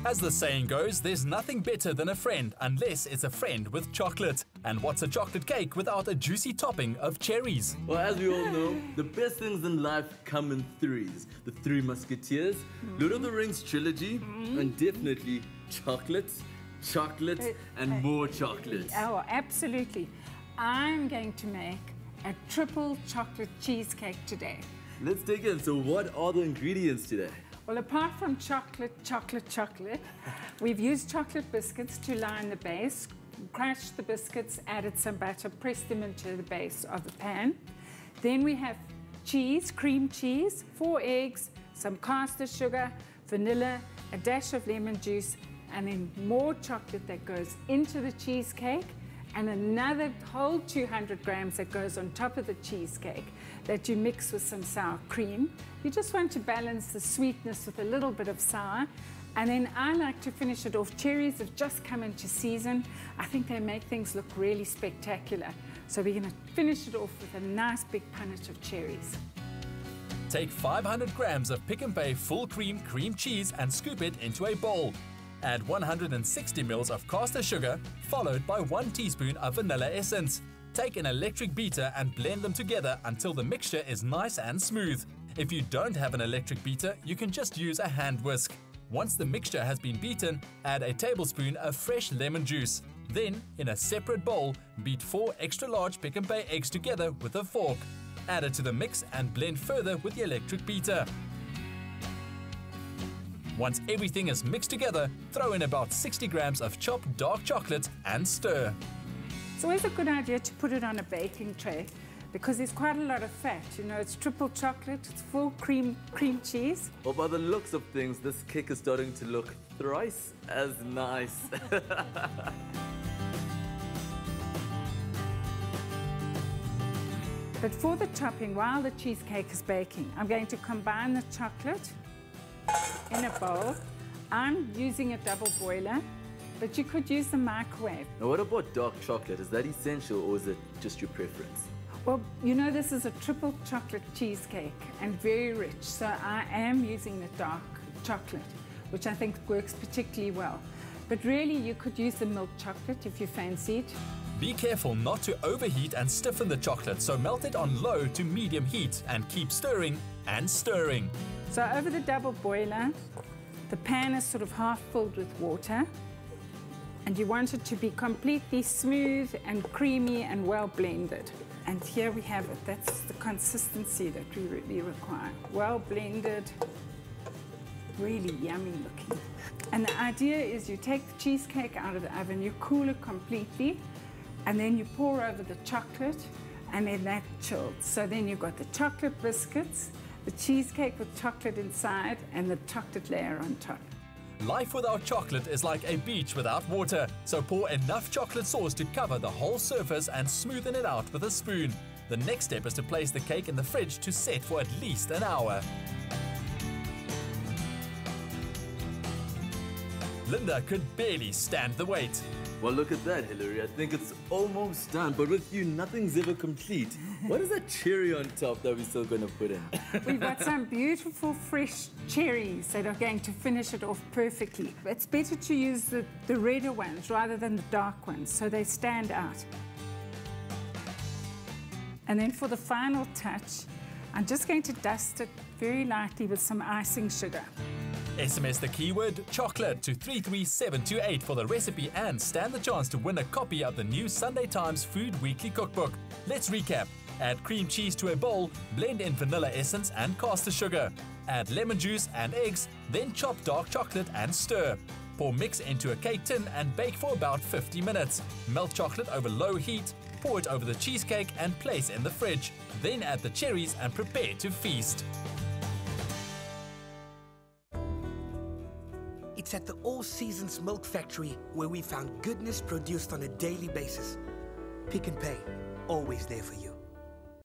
As the saying goes, there's nothing better than a friend unless it's a friend with chocolate. And what's a chocolate cake without a juicy topping of cherries? Well, as we all know, the best things in life come in threes. The Three Musketeers, Lord of the Rings trilogy, and definitely chocolates, and more chocolates. Oh, absolutely. I'm going to make a triple chocolate cheesecake today. Let's dig in. So what are the ingredients today? Well, apart from chocolate, we've used chocolate biscuits to line the base, crushed the biscuits, added some butter, pressed them into the base of the pan. Then we have cheese, cream cheese, 4 eggs, some caster sugar, vanilla, a dash of lemon juice, and then more chocolate that goes into the cheesecake, and another whole 200 grams that goes on top of the cheesecake that you mix with some sour cream. You just want to balance the sweetness with a little bit of sour. And then I like to finish it off. Cherries have just come into season. I think they make things look really spectacular. So we're going to finish it off with a nice big punnet of cherries. Take 500 grams of Pick n Pay full cream cheese and scoop it into a bowl. Add 160 ml of caster sugar, followed by 1 teaspoon of vanilla essence. Take an electric beater and blend them together until the mixture is nice and smooth. If you don't have an electric beater, you can just use a hand whisk. Once the mixture has been beaten, add a tablespoon of fresh lemon juice. Then, in a separate bowl, beat 4 extra large Pick n Pay eggs together with a fork. Add it to the mix and blend further with the electric beater. Once everything is mixed together, throw in about 60 grams of chopped dark chocolate and stir. It's always a good idea to put it on a baking tray because there's quite a lot of fat. You know, it's triple chocolate, it's full cream cheese. Well, by the looks of things, this cake is starting to look thrice as nice. But for the topping, while the cheesecake is baking, I'm going to combine the chocolate in a bowl. I'm using a double boiler, but you could use the microwave. Now, what about dark chocolate? Is that essential or is it just your preference? Well, you know, this is a triple chocolate cheesecake and very rich, so I am using the dark chocolate, which I think works particularly well. But really, you could use the milk chocolate if you fancy it. Be careful not to overheat and stiffen the chocolate, so melt it on low to medium heat and keep stirring and stirring. So over the double boiler, the pan is sort of half filled with water, and you want it to be completely smooth and creamy and well blended. And here we have it. That's the consistency that we really require. Well blended, really yummy looking. And the idea is you take the cheesecake out of the oven, you cool it completely, and then you pour over the chocolate, and then that chilled. So then you've got the chocolate biscuits, the cheesecake with chocolate inside, and the chocolate layer on top. Life without chocolate is like a beach without water, so pour enough chocolate sauce to cover the whole surface and smoothen it out with a spoon. The next step is to place the cake in the fridge to set for at least an hour. Linda could barely stand the wait. Well, look at that, Hilary. I think it's almost done, but with you, nothing's ever complete. What is that cherry on top that we're still going to put in? We've got some beautiful fresh cherries that are going to finish it off perfectly. It's better to use the redder ones rather than the dark ones, so they stand out. And then for the final touch, I'm just going to dust it very lightly with some icing sugar. SMS the keyword chocolate to 33728 for the recipe and stand the chance to win a copy of the new Sunday Times Food Weekly Cookbook. Let's recap. Add cream cheese to a bowl, blend in vanilla essence and caster sugar. Add lemon juice and eggs, then chop dark chocolate and stir. Pour mix into a cake tin and bake for about 50 minutes. Melt chocolate over low heat, pour it over the cheesecake and place in the fridge. Then add the cherries and prepare to feast. It's at the All Seasons Milk Factory where we found goodness produced on a daily basis. Pick n Pay, always there for you.